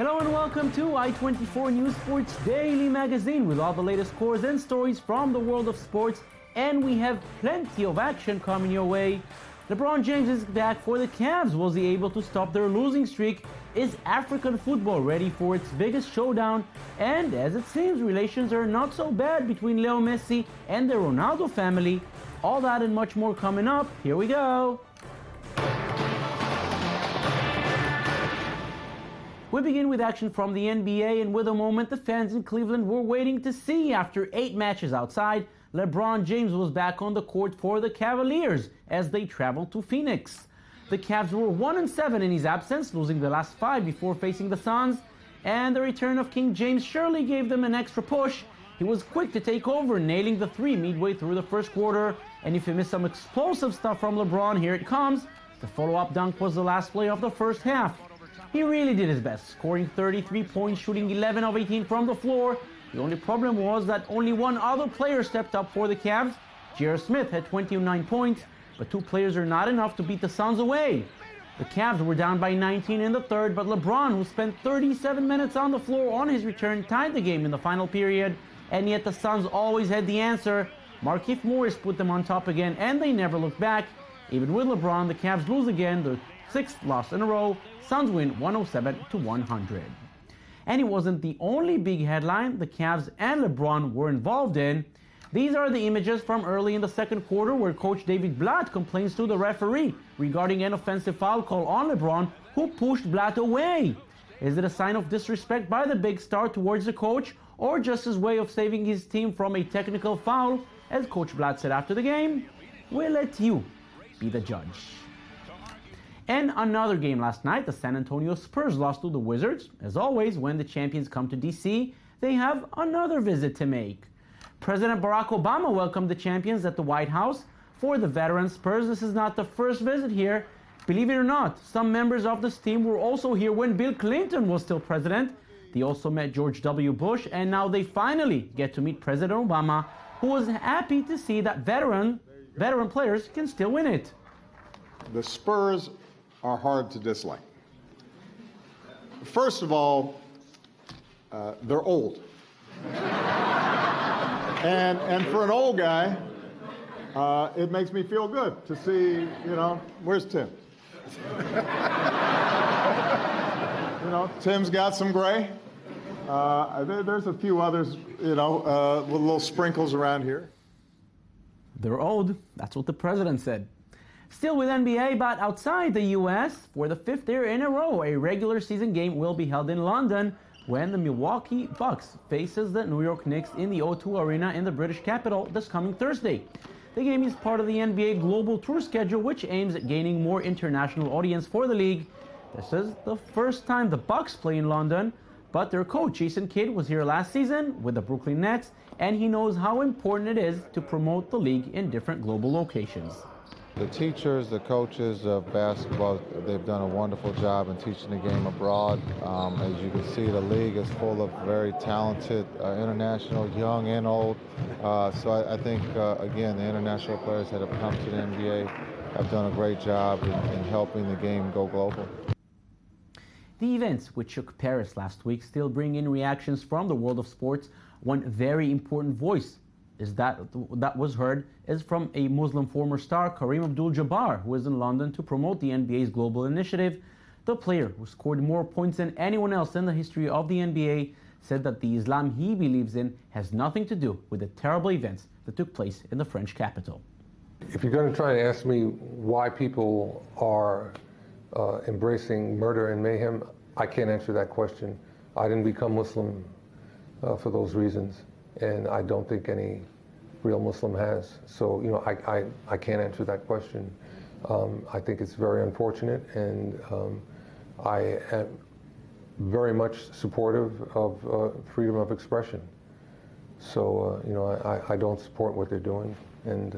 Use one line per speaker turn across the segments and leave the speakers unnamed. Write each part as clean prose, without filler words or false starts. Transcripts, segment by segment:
Hello and welcome to I-24 News Sports Daily Magazine with all the latest scores and stories from the world of sports, and we have plenty of action coming your way. LeBron James is back for the Cavs. Was he able to stop their losing streak? Is African football ready for its biggest showdown? And as it seems, relations are not so bad between Leo Messi and the Ronaldo family. All that and much more coming up. Here we go. We begin with action from the NBA, and with a moment the fans in Cleveland were waiting to see. After 8 matches outside, LeBron James was back on the court for the Cavaliers as they traveled to Phoenix. The Cavs were 1-7 in his absence, losing the last 5 before facing the Suns, and the return of King James surely gave them an extra push. He was quick to take over, nailing the 3 midway through the first quarter, and if you missed some explosive stuff from LeBron, here it comes. The follow-up dunk was the last play of the first half. He really did his best, scoring 33 points, shooting 11 of 18 from the floor. The only problem was that only one other player stepped up for the Cavs. J.R. Smith had 29 points, but 2 players are not enough to beat the Suns away. The Cavs were down by 19 in the third, but LeBron, who spent 37 minutes on the floor on his return, tied the game in the final period, and yet the Suns always had the answer. Markieff Morris put them on top again, and they never looked back. Even with LeBron, the Cavs lose again, their 6th loss in a row. Suns win 107-100. And it wasn't the only big headline the Cavs and LeBron were involved in. These are the images from early in the second quarter where coach David Blatt complains to the referee regarding an offensive foul call on LeBron, who pushed Blatt away. Is it a sign of disrespect by the big star towards the coach, or just his way of saving his team from a technical foul? As Coach Blatt said after the game, we'll let you be the judge. And another game last night, the San Antonio Spurs lost to the Wizards. As always, when the champions come to DC, they have another visit to make. President Barack Obama welcomed the champions at the White House. For the veteran Spurs, this is not the first visit here. Believe it or not, some members of this team were also here when Bill Clinton was still president. They also met George W. Bush, and now they finally get to meet President Obama, who was happy to see that veteran players can still win it.
The Spurs are hard to dislike. First of all, they're old. and for an old guy, it makes me feel good to see, where's Tim? Tim's got some gray. There's a few others, with little sprinkles around here.
They're old. That's what the president said. Still with NBA, but outside the U.S., for the 5th year in a row, a regular season game will be held in London when the Milwaukee Bucks faces the New York Knicks in the O2 Arena in the British capital this coming Thursday. The game is part of the NBA Global Tour schedule, which aims at gaining more international audience for the league. This is the first time the Bucks play in London, but their coach, Jason Kidd, was here last season with the Brooklyn Nets, and he knows how important it is to promote the league in different global locations.
The teachers, the coaches of basketball, they've done a wonderful job in teaching the game abroad. As you can see, the league is full of very talented international, young and old. So I think, again, the international players that have come to the NBA have done a great job in helping the game go global.
The events which shook Paris last week still bring in reactions from the world of sports. One very important voice that was heard is from a Muslim former star, Kareem Abdul-Jabbar, who is in London to promote the NBA's global initiative. The player, who scored more points than anyone else in the history of the NBA, said that the Islam he believes in has nothing to do with the terrible events that took place in the French capital.
If you're going to try and ask me why people are embracing murder and mayhem, I can't answer that question. I didn't become Muslim for those reasons, and I don't think any real Muslim has. So, I can't answer that question. I think it's very unfortunate, and I am very much supportive of freedom of expression. So, I don't support what they're doing, and,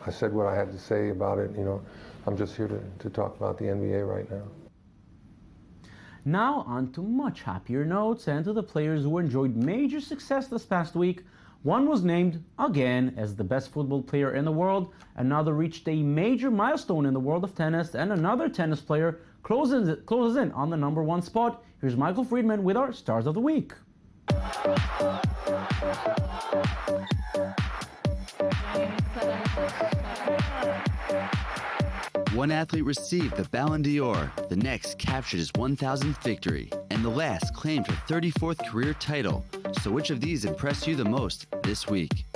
I said what I had to say about it. I'm just here to talk about the NBA right now.
Now on to much happier notes and to the players who enjoyed major success this past week. One was named, again, as the best football player in the world, another reached a major milestone in the world of tennis, and another tennis player closes in on the number 1 spot. Here's Michael Friedman with our Stars of the Week.
One athlete received the Ballon d'Or, the next captured his 1,000th victory, and the last claimed her 34th career title. So which of these impressed you the most this week?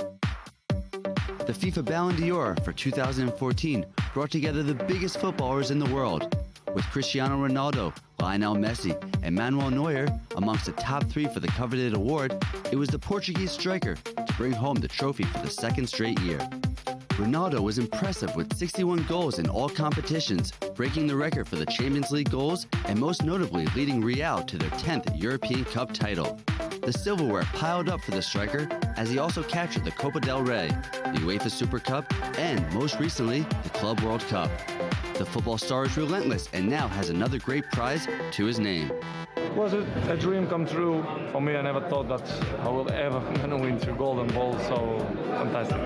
The FIFA Ballon d'Or for 2014 brought together the biggest footballers in the world, with Cristiano Ronaldo, Lionel Messi, and Manuel Neuer amongst the top 3 for the coveted award. It was the Portuguese striker to bring home the trophy for the 2nd straight year. Ronaldo was impressive with 61 goals in all competitions, breaking the record for the Champions League goals and most notably leading Real to their 10th European Cup title. The silverware piled up for the striker as he also captured the Copa del Rey, the UEFA Super Cup, and most recently, the Club World Cup. The football star is relentless and now has another great prize to his name.
It was a dream come true for me. I never thought that I will ever win 2 golden balls, so fantastic.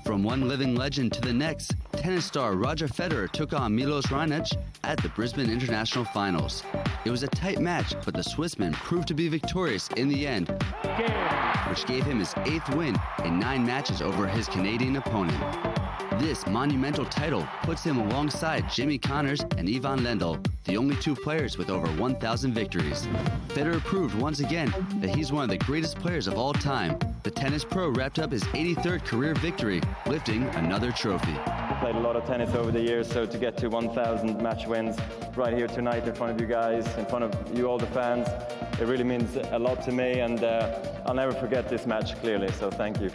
From one living legend to the next, tennis star Roger Federer took on Milos Raonic at the Brisbane International Finals. It was a tight match, but the Swissman proved to be victorious in the end, which gave him his 8th win in 9 matches over his Canadian opponent. This monumental title puts him alongside Jimmy Connors and Ivan Lendl, the only 2 players with over 1,000 victories. Federer proved once again that he's one of the greatest players of all time. The tennis pro wrapped up his 83rd career victory, lifting another trophy.
I played a lot of tennis over the years, so to get to 1,000 match wins right here tonight in front of you guys, in front of you all the fans, it really means a lot to me, and I'll never forget this match clearly, so thank you.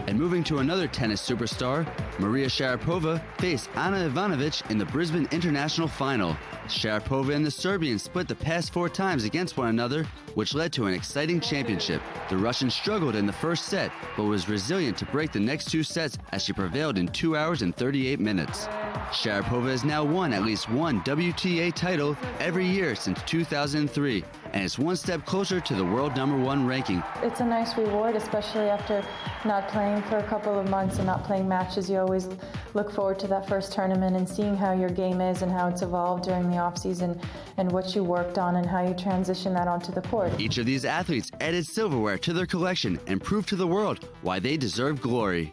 And moving to another tennis superstar, Maria Sharapova faced Ana Ivanovic in the Brisbane International Final. Sharapova and the Serbian split the past 4 times against one another, which led to an exciting championship. The Russian struggled in the first set, but was resilient to break the next 2 sets as she prevailed in 2 hours and 38 minutes. Sharapova has now won at least 1 WTA title every year since 2003, and is 1 step closer to the world #1 ranking.
It's a nice reward, especially after not playing for a couple of months and not playing matches. You always look forward to that first tournament and seeing how your game is and how it's evolved during the off-season and what you worked on and how you transition that onto the court.
Each of these athletes added silverware to their collection and proved to the world why they deserve glory.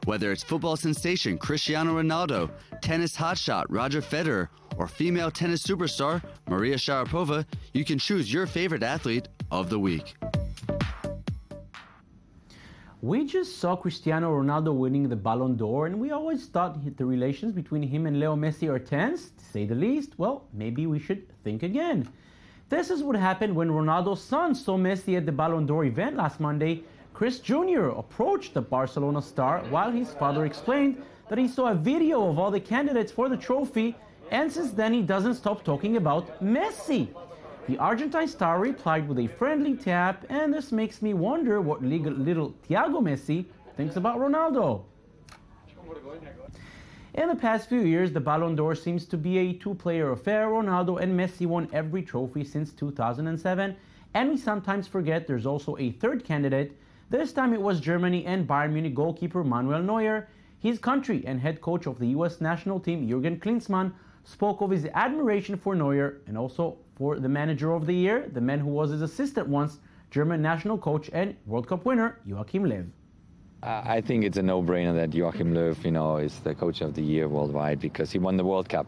Whether it's football sensation Cristiano Ronaldo, tennis hotshot Roger Federer, or female tennis superstar Maria Sharapova, you can choose your favorite athlete of the week.
We just saw Cristiano Ronaldo winning the Ballon d'Or, and we always thought the relations between him and Leo Messi are tense, to say the least. Well, maybe we should think again. This is what happened when Ronaldo's son saw Messi at the Ballon d'Or event last Monday. Chris Jr. approached the Barcelona star while his father explained that he saw a video of all the candidates for the trophy, and since then he doesn't stop talking about Messi. The Argentine star replied with a friendly tap, and this makes me wonder what little Thiago Messi thinks about Ronaldo. In the past few years, the Ballon d'Or seems to be a 2-player affair. Ronaldo and Messi won every trophy since 2007, and we sometimes forget there's also a 3rd candidate. This time it was Germany and Bayern Munich goalkeeper Manuel Neuer. His country and head coach of the US national team, Jürgen Klinsmann, spoke of his admiration for Neuer and also for the manager of the year, the man who was his assistant once, German national coach and World Cup winner Joachim Löw.
I think it's a no-brainer that Joachim Löw, is the coach of the year worldwide because he won the World Cup.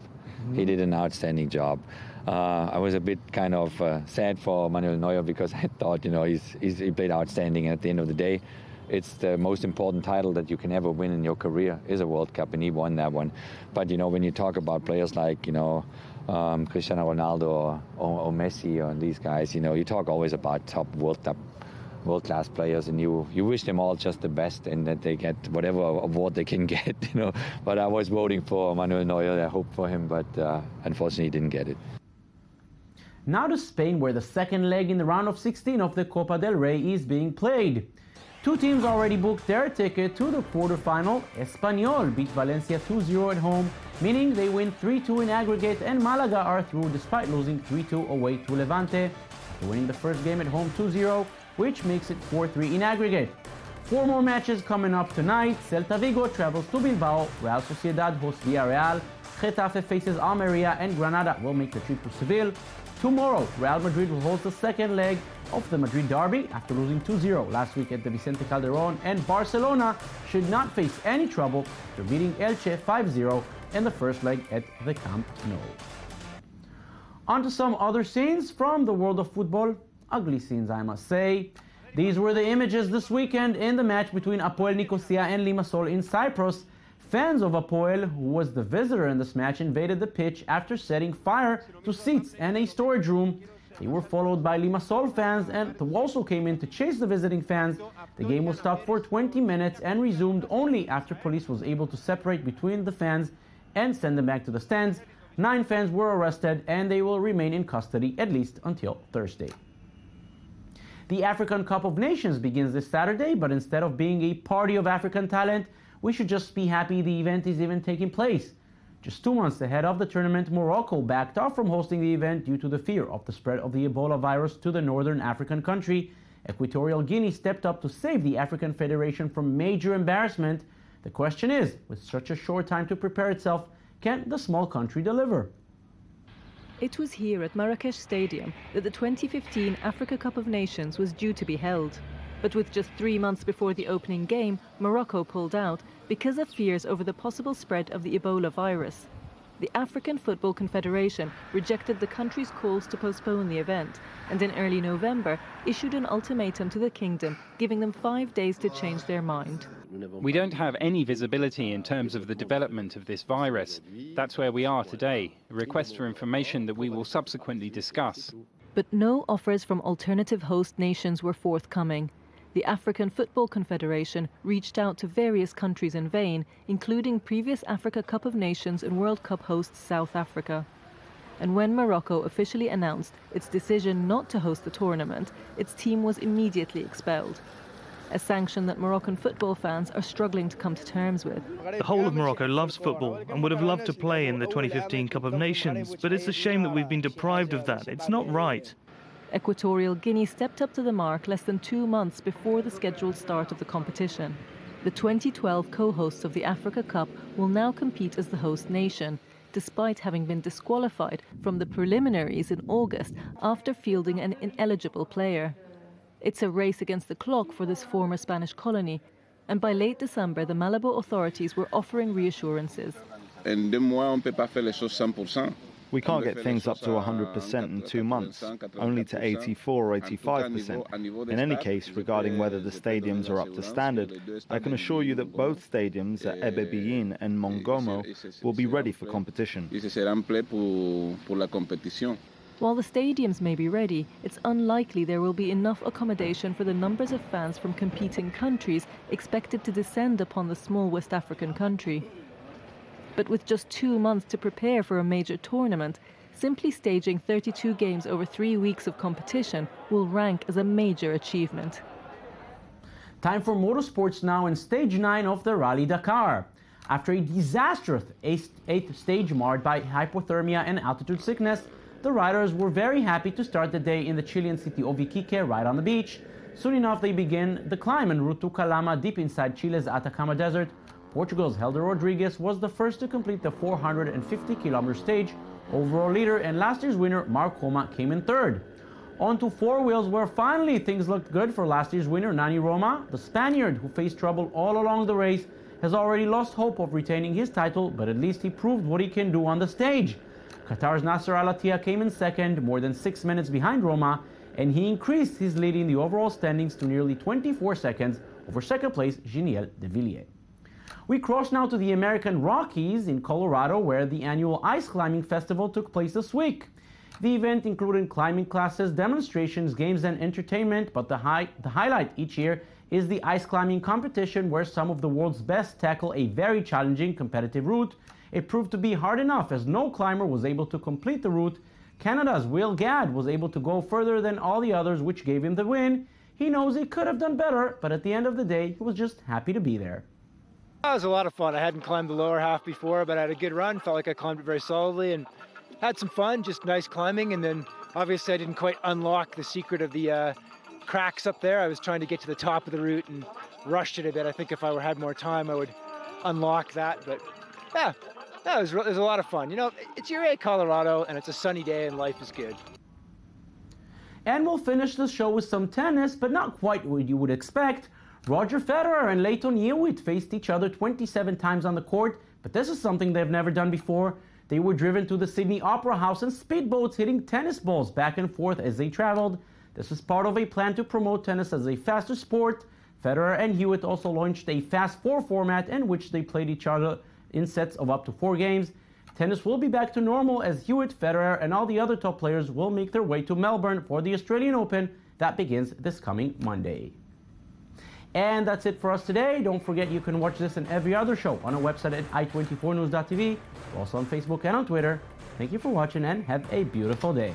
He did an outstanding job. I was a bit kind of sad for Manuel Neuer because I thought, he played outstanding. At the end of the day, it's the most important title that you can ever win in your career is a World Cup, and he won that one. But, when you talk about players like, Cristiano Ronaldo or Messi or these guys, you talk always about top world-class players, and you wish them all just the best and that they get whatever award they can get, But I was voting for Manuel Neuer. I hoped for him, but unfortunately he didn't get it.
Now to Spain, where the second leg in the round of 16 of the Copa del Rey is being played. 2 teams already booked their ticket to the quarterfinal. Espanyol beat Valencia 2-0 at home, meaning they win 3-2 in aggregate, and Malaga are through despite losing 3-2 away to Levante. They're winning the first game at home 2-0, which makes it 4-3 in aggregate. 4 more matches coming up tonight. Celta Vigo travels to Bilbao, Real Sociedad hosts Villarreal, Getafe faces Almeria, and Granada will make the trip to Seville. Tomorrow, Real Madrid will host the second leg of the Madrid derby after losing 2-0 last week at the Vicente Calderón, and Barcelona should not face any trouble after beating Elche 5-0 in the first leg at the Camp Nou. On to some other scenes from the world of football. Ugly scenes, I must say. These were the images this weekend in the match between Apoel Nicosia and Limassol in Cyprus. Fans of Apoel, who was the visitor in this match, invaded the pitch after setting fire to seats and a storage room. They were followed by Limassol fans and also came in to chase the visiting fans. The game was stopped for 20 minutes and resumed only after police was able to separate between the fans and send them back to the stands. 9 fans were arrested and they will remain in custody at least until Thursday. The African Cup of Nations begins this Saturday, but instead of being a party of African talent, we should just be happy the event is even taking place. Just 2 months ahead of the tournament, Morocco backed off from hosting the event due to the fear of the spread of the Ebola virus to the northern African country. Equatorial Guinea stepped up to save the African Federation from major embarrassment. The question is, with such a short time to prepare itself, can the small country deliver?
It was here at Marrakesh Stadium that the 2015 Africa Cup of Nations was due to be held. But with just 3 months before the opening game, Morocco pulled out because of fears over the possible spread of the Ebola virus. The African Football Confederation rejected the country's calls to postpone the event and in early November issued an ultimatum to the kingdom, giving them 5 days to change their mind.
We don't have any visibility in terms of the development of this virus. That's where we are today, a request for information that we will subsequently discuss.
But no offers from alternative host nations were forthcoming. The African Football Confederation reached out to various countries in vain, including previous Africa Cup of Nations and World Cup hosts South Africa. And when Morocco officially announced its decision not to host the tournament, its team was immediately expelled. A sanction that Moroccan football fans are struggling to come to terms with.
The whole of Morocco loves football and would have loved to play in the 2015 Cup of Nations, but it's a shame that we've been deprived of that. It's not right.
Equatorial Guinea stepped up to the mark less than 2 months before the scheduled start of the competition. The 2012 co-hosts of the Africa Cup will now compete as the host nation, despite having been disqualified from the preliminaries in August after fielding an ineligible player. It's a race against the clock for this former Spanish colony, and by late December the Malabo authorities were offering reassurances.
We can't get things up to 100% in 2 months, only to 84 or 85%. In any case, regarding whether the stadiums are up to standard, I can assure you that both stadiums at Ebebiyín and Mongomo will be ready for competition.
While the stadiums may be ready, it's unlikely there will be enough accommodation for the numbers of fans from competing countries expected to descend upon the small West African country. But with just 2 months to prepare for a major tournament, simply staging 32 games over 3 weeks of competition will rank as a major achievement.
Time for motorsports now in Stage 9 of the Rally Dakar. After a disastrous 8th stage marred by hypothermia and altitude sickness, the riders were very happy to start the day in the Chilean city of Iquique right on the beach. Soon enough they begin the climb en route to Calama deep inside Chile's Atacama Desert. Portugal's Helder Rodriguez was the first to complete the 450-kilometer stage. Overall leader and last year's winner Marc Roma came in third. On to four wheels where finally things looked good for last year's winner Nani Roma. The Spaniard, who faced trouble all along the race, has already lost hope of retaining his title, but at least he proved what he can do on the stage. Qatar's Nasser Al-Attiyah came in second, more than 6 minutes behind Roma, and he increased his lead in the overall standings to nearly 24 seconds over second place Giniel de Villiers. We cross now to the American Rockies in Colorado, where the annual ice climbing festival took place this week. The event included climbing classes, demonstrations, games, and entertainment, but the highlight each year is the ice climbing competition, where some of the world's best tackle a very challenging competitive route. It proved to be hard enough, as no climber was able to complete the route. Canada's Will Gadd was able to go further than all the others, which gave him the win. He knows he could have done better, but at the end of the day, he was just happy to be there.
It was a lot of fun. I hadn't climbed the lower half before, but I had a good run. Felt like I climbed it very solidly and had some fun, just nice climbing. And then obviously I didn't quite unlock the secret of the cracks up there. I was trying to get to the top of the route and rushed it a bit. I think if I had more time, I would unlock that. But yeah, No, it was a lot of fun. You know, it's UA Colorado, and it's a sunny day, and life is good.
And we'll finish the show with some tennis, but not quite what you would expect. Roger Federer and Lleyton Hewitt faced each other 27 times on the court, but this is something they've never done before. They were driven to the Sydney Opera House in speedboats hitting tennis balls back and forth as they traveled. This was part of a plan to promote tennis as a faster sport. Federer and Hewitt also launched a Fast Four format in which they played each other in sets of up to 4 games. Tennis will be back to normal as Hewitt, Federer, and all the other top players will make their way to Melbourne for the Australian Open that begins this coming Monday. And that's it for us today. Don't forget you can watch this and every other show on our website at i24news.tv. We're also on Facebook and on Twitter. Thank you for watching and have a beautiful day.